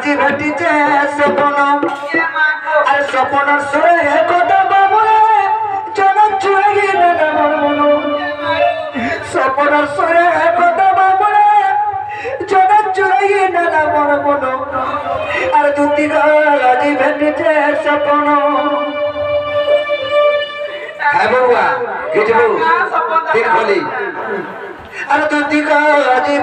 আজি ভেটিছে সপন আর সপনের সুরে কথা বাবুরে জন চুড়ি না মন মন সপনের সুরে কথা বাবুরে জন চুড়ি না মন মন আর দুটি আজি ভেটিছে সপন হ্যাঁ বাবুয়া গেটবু ঠিক বলি আর দুটি আজি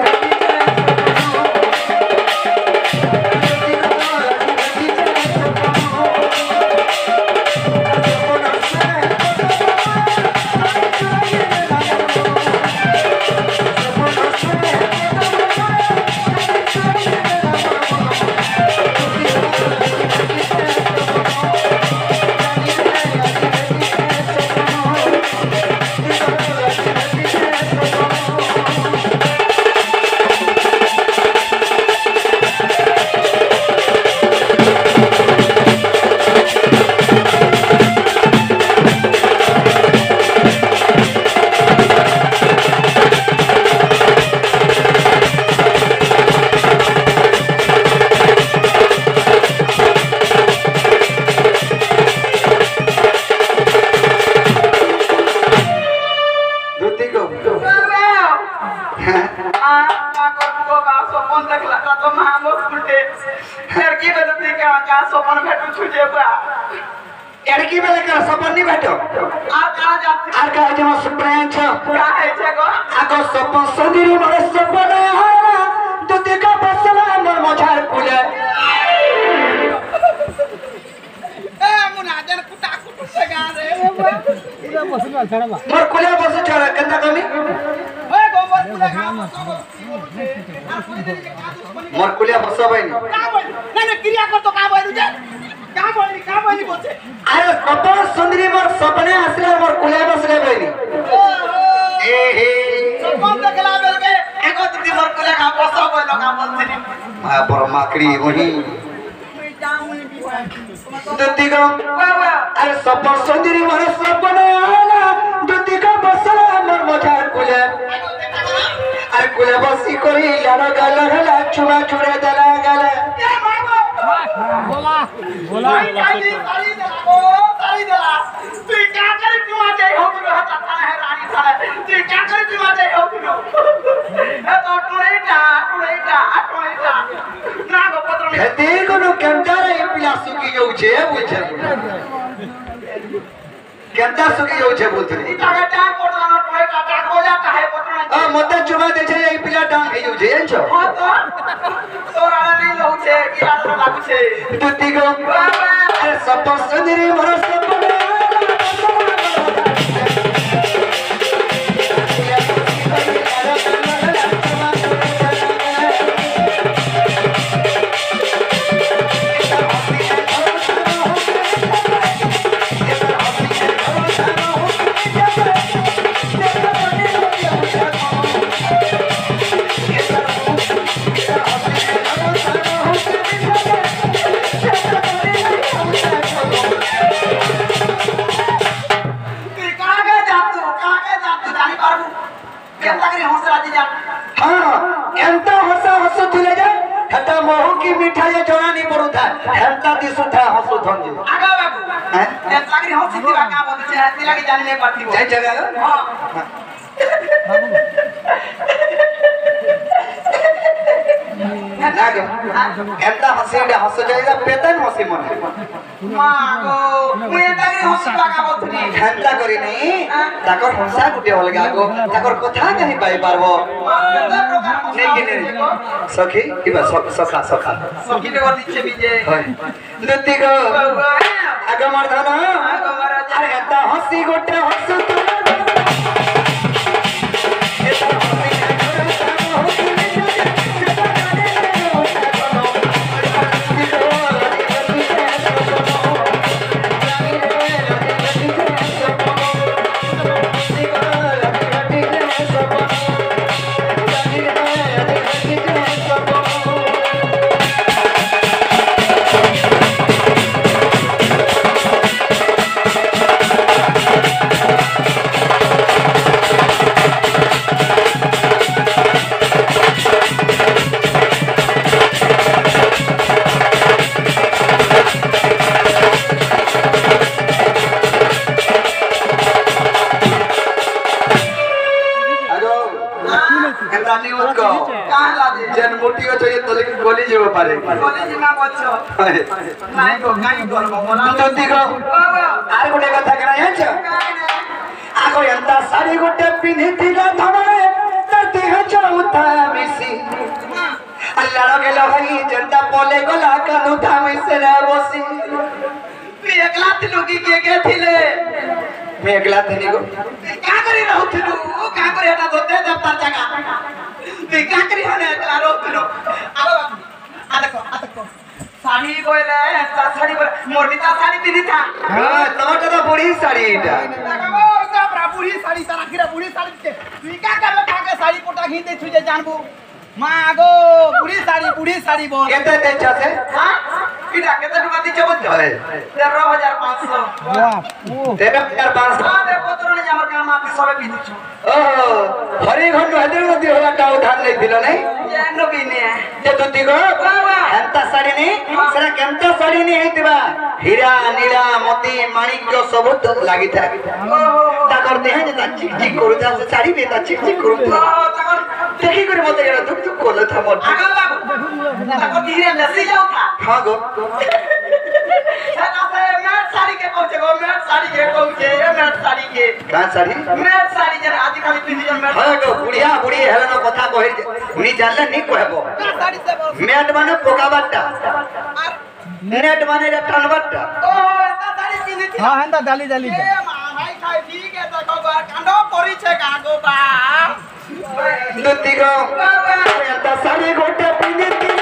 लड़की बेले का सपन नहीं बैठो आर का जमा सपन छ का है छ गो आगो सपन संदिरी मोर सपन हारा तो देखा बसला मोर मझार कुले ए मुना जन कुटा कुटु से गा रे पूरा बसला छड़बा मोर कुले बस छड़ा केंता कमी ए गो मोर कुले गा मोर कुले बसबै नहीं क्रिया कर तो का भइरु जे का बोली बोलते अरे सपन सुंदरी मोर सपने असले मोर कुले बसले बइनी ए हे सपन देखला बेल के एको दीदी मोर कुले का बसो बोलो का बोलते हां पर माकड़ी वही दीदी को अरे सपन सुंदरी मोर सपने आला दीदी का बसला मोर मझार कुले अरे कुले बसी कोई लाडो गाला हला छुआ छुड़े दला गाला बोला बोला ताली दला तू क्या करे तू आ जाए हो बिनो हटा है रानी साले तू क्या करे तू आ जाए हो बिनो ए तो टुलेटा ना गो पत्र में हेती कोनो केंटारे ई पिला सुकी जाउ छे बुझे केंटा सुकी जाउ छे बोलते ई टाका टाक कोडनो टुलेटा टाक हो जाता है पत्र में आ मते चुमा दे छे ई पिला टांग हे जाउ छे एंचो हां तो तोरा नहीं लहु छे किला तो लागु छे तुती गो अरे सपन सुंदरी मोर सपने मिठाई जोड़ा नहीं पड़ू था हेल्था दिसु था हसु धंजी आगा बाबू हैं ये लागरी हंसी दिवा का बोलते छे हंसी लागी जाने नहीं पड़ती जय जगह हां ना गो हेल्था हंसी डे हंस जाएगा पेतन हंसी मन मां गो मुए लागरी हंसी का बोलती हेल्था करी नहीं ताकर हंसा गुटे अलगा गो ताकर कथा कहि पाई पारबो नहीं कि नहीं सखी किबा सखा सखी ने गति छे बिजे होय नती गो आगमर धन अरे एता हंसी गोटे हंसु लानी उसको कहाँ लादे जन मुट्ठी हो चाहिए तो लेकिन गोली जो पारे बोले जी ना बच्चो नहीं को बोला तो देखो आर गोटे कथा करा जान्छ आगो एंता साड़ी गोटे पिन्हिथिला धमरे तर देह चौथा मिसी अल्लाह गेलो हई जनता बोले गला कानु धामी से रे बसी एकला थिलु की के थिले मैं अगला थनी को का करी रहू थिलु का करे एटा दोते दफ्तर जगह तू का करी हने एकला रहू थिलु आ देखो साड़ी कोइले ता साड़ी मोर भी ता साड़ी पिनी था हां तमटा तो बुढ़ी साड़ी इटा देखो इता बड़ा बुढ़ी साड़ी सारा गिरा बुढ़ी साड़ी तू का करले काके साड़ी कोटा घिते छुजे जानबू मागो बुढ़ी साड़ी बोल केते दे छसे हां इटा केते टका दी चबत है 13500 वाह 13500 हां दे पोतरो ने हमर काम आके सबे पिनी छु ओहो हरि घंटो हेदर नदी होला टा उधार नै दिलो नै जानो बिने ते तुती गो एंता साड़ी नै सेरा केमता साड़ी नै हेतिबा हीरा नीला मोती माणिक्य सब तो लागि था ताकर देह जे चिक चिक करू जा से साड़ी बेता चिक चिक करू ताकर देखि करे मते एरा दुक दुक कोल था मोर आगल बाबू ताकर धीरे नसी जाऊ था हां गो साला से मैट साड़ी के कहू मैट साड़ी के कहू मैट साड़ी के का साड़ी मैट साड़ी जरा आदि खाली पिंदी जन मैट हां गो बुढ़िया बुढ़ी हेलन कथा कहि नी जानले नी कहबो साड़ी से बोल मैट माने पोकाबाटा नेट माने रे टनबाटा ओ एता साड़ी पिंदी थी हां हंदा डाली डाली ए भाई खाई ठीक है देखो गो कांडो परी छे गागो बा दुती गो एंता साड़ी गोटे पिंदी थी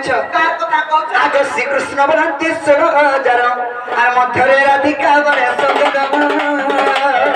आगो श्री कृष्ण बलंती सुनो हजार आर मध्यरे राधिका बले संगम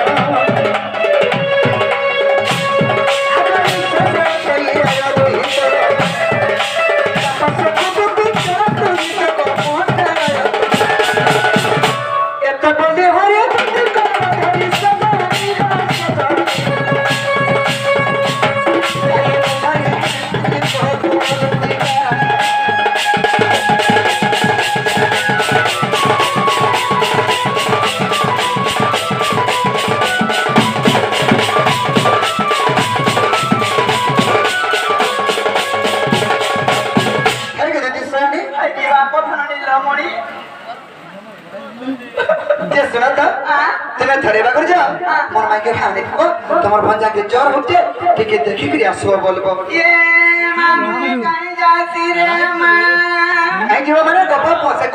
थरे बागर जा मोर माई के खाने को तमर भंजा के जोर उठे ठीक है देखि करी आसो बोलबो ये मामू कहीं जाती रे मां आई जीवा माने गप पसे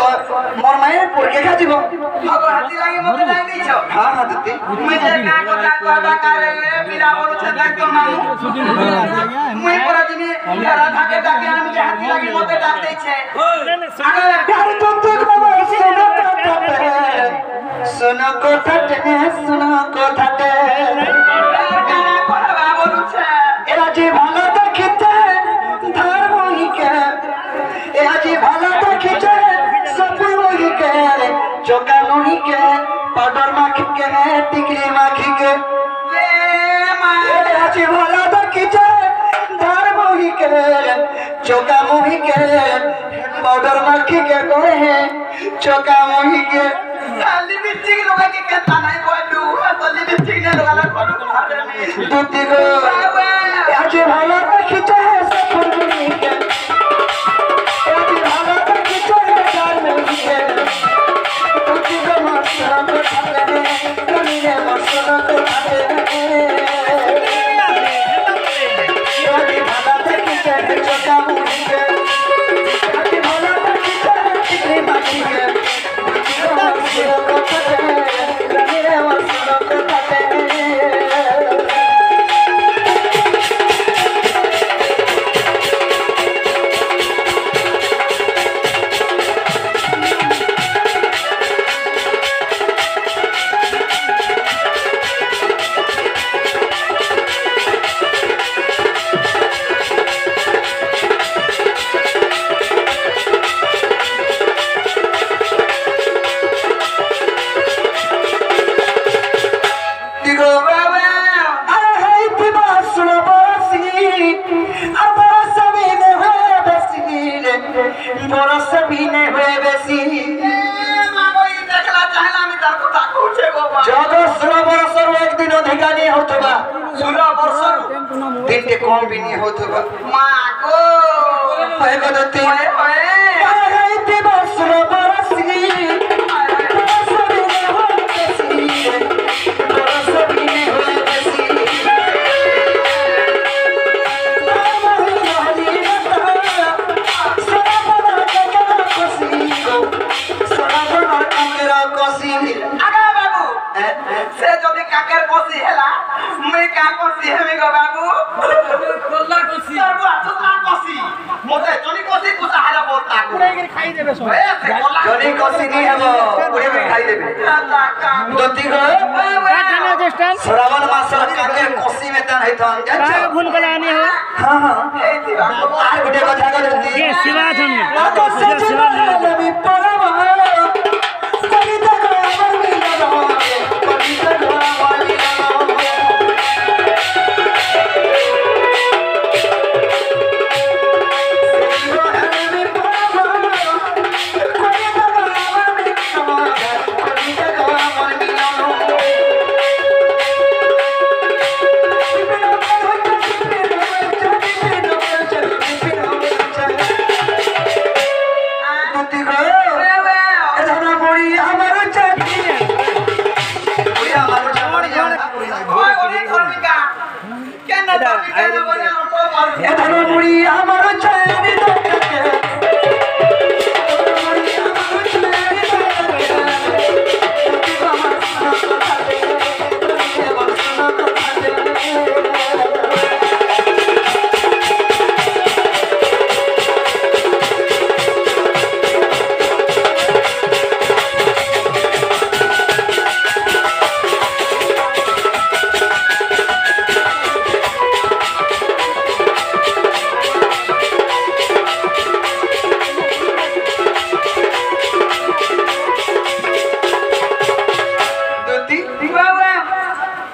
मोर माई पुरके खा जीवो मगर हाथी लागे मते लागे छ हां हां दती मैं जे का कथा कहबा करे बिना बोलु छ देख तो मामू मैं पूरा दिन राधा के डाके हम के हाथी लागे मते डाक दे छे प्यार तो तक बाबा सुनो कोथाटे कहबा बोलु छ एरा जी भालो देखते धार मोही के एरा जी भालो देखते सब मोही के चोका मोही के पाउडर माखी के टिकली माखी के ये मां एरा जी भालो देखते धार मोही के चोका मोही के पाउडर माखी के कोहे चोका मोही के लिपस्टिक लगा के कहता नहीं बोलू तो लिपस्टिक ने लगा करू हाथ में दूती को आज भालो देखते सब मोही के आज भालो देखते धार मोही के তিনটে কম বিনি হতো মা গো হয় কত তিন আড়াইতে বছর বরসি से जदि काकर कोसी हेला मैं का कोसी हेमी गो बाबू कोल्ला कोसी बाबू आतुला कोसी मोते जनी कोसी कुसा हारा बोलता को পুরাই খাই দেবে সব ए से कोल्ला জনি কষি নি হব পুরে भी খাই দেবে দতি গো কাটানো চেষ্টা শ্রাবণ মাস কাকে কষি में तन হইতন জানছ কার ভুল করে আনি हो हां हां ए दिवा আর গুটে কথা কই দতি ये शिवा जन्म কষি शिवा আমি পরমা কবিতা গো আমার মিলন কবিতা গো আমার মিলন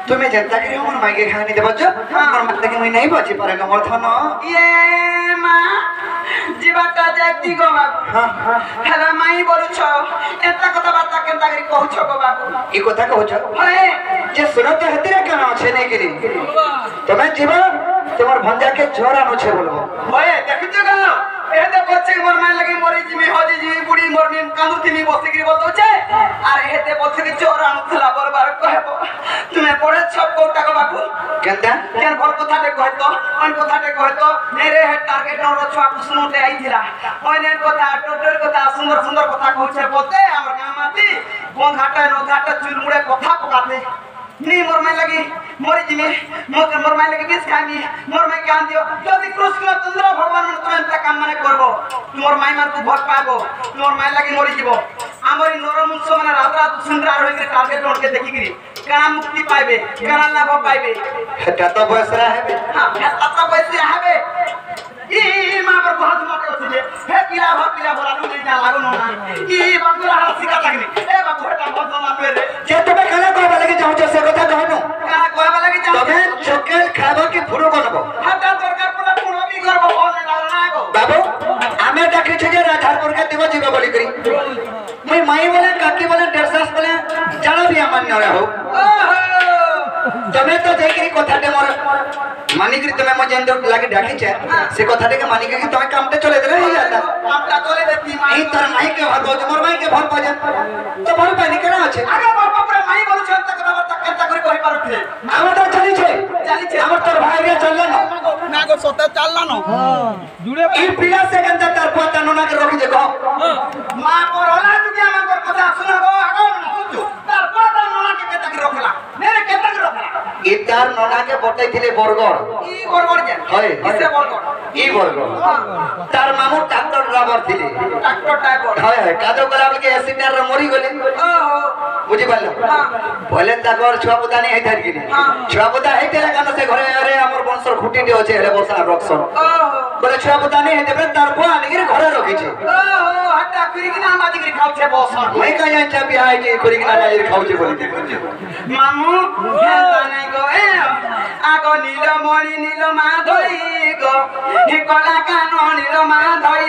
তুমি যেটা করে আমার মাইকে খানি দেব আমার মাকে কি মই নাই বাজি পারে গমর ধন ये মা জীবাটা যাইতি গো বাবু হেলা মাই বলুছ এত কথা বার্তা কেনতা করি কହୁছ গো বাবু এই কথা কହୁছ হয়ে যে সুরত হেতিরে কেন আছে নাই কি তুমি জীব তোমার ভঞ্জাকে জ্বর আনুছে বলবো হয়ে দেখুছ গো এতে বলছে মোর মাই লাগি মরি জিমি হজি জি বুড়ি মোর নিম কানু তিমি বসে গিরি বলছে আর এতে বলছে কি জ্বর আনুতলা বরবার কহেব তুমি পড়ে সব কোটা গো বাবু কেনতা কেন বল কথাতে কইতো অন কথাতে কইতো এরে হে টার্গেট নর ছুয়া কুসনুতে আইছিলা অনেক কথা টোটের কথা সুন্দর সুন্দর কথা কইছে বলতে আমার গামাতি কোন ঘাটা ন ঘাটা চুলমুড়ে কথা পকাতে নি মোর মাই লাগি মরি জিমি মোর মাই লাগি বিষ খাইনি মোর মাই কান দিও যদি কৃষ্ণ চন্দ্র ভগবান মানে তুমি তা কাম মানে করব তোমার মাই মান তু ভোট পাবো তোমার মাই লাগি মরি যাব আমরি নরমুংস মানে রাত রাত সুন্দর হইকে টার্গেট নরকে দেখিগিরি কানা মুক্তি পাইবে কানা লাভ পাইবে এটা তো বয়সরা হবে হ্যাঁ এটা বয়সে হবে ই মা বর বহুত মতে আছে যে হে পিলা ভরা তুমি না লাগো না ই বাঙ্গুরা হাসিকা লাগনি এ বাবু এটা বহুত না পেরে যে তুমি কালে কইবা লাগি যাও সে কথা কহনো কানা কইবা লাগি যাও তবে চকেল খাবো কি ফুরো বনবো হাতা দরকার পড়লে পুরবি করব বলে না গো বাবু আমি ডাকিছে যে রাধারপুরকে দিব জীব বলি করি মুই মাই বলে কাকি বলে ডেরসাস বলে জানো বি আমার নরে হো ওহো তুমি তো দেখি কথাতে মোর মানিকরি তুমি মো যেন লাগি ডাকিছে সে কথাটাকে মানিকরি তুমি কামতে চলে দিলে হই যাতা আমটা চলে দেতি মা এই তোর মাইকে ভর পাওছ মোর মাইকে ভর পাওছ তো ভর পাইনি কেন আছে আগে বাবা পুরা মাই বলছ তা কথা কেনতা করে কই পারুছে আমাদের জানিছে জানিছে আমার তোর ভাইরা চললে না না গো সতে চাললা না জুড়ে এই পিলা সেকেন্ডে তার পোতা ননাকে রখিছে গো মা করলা তুমি আমার কথা শুনো গো আগো শুনছো তারপর তার নলাকে কেনতা করে রাখলা নেরে কেনতা করে রাখলা ইতার ননাকে বটাইছিলে বরগড় ই গড়গড় যে হয় কিসে বড়গড় ই বরগড় তার মামু ডাক্তার ড্রাইভার ছিলে ডাক্তার ড্রাইভার হয় হয় কাজও কলা বলকে অ্যাক্সিডেন্ট রে মরি গলে ওহো বুঝি পারলো বলে তাকর ছুয়া পুতা নেই হইতার গিনি ছুয়া পুতা হইতে কেন সে ঘরে আরে আমার বংশর খুঁটিটি আছে হেলে বসা রক্ষণ ওহো বলে ছুয়া পুতা নেই হইতে তার বুয়া নিগির ঘরে রখিছে ওহো হাটা করি কিনা আমাদি করে খাওছে বস মই কাই জানছা বিহাই যে করি কিনা যাই খাউছে বলি মামু হেতা নাই গো এ আগো নীলমণি নীল মাধই গো হে কলা কানো নীল মাধই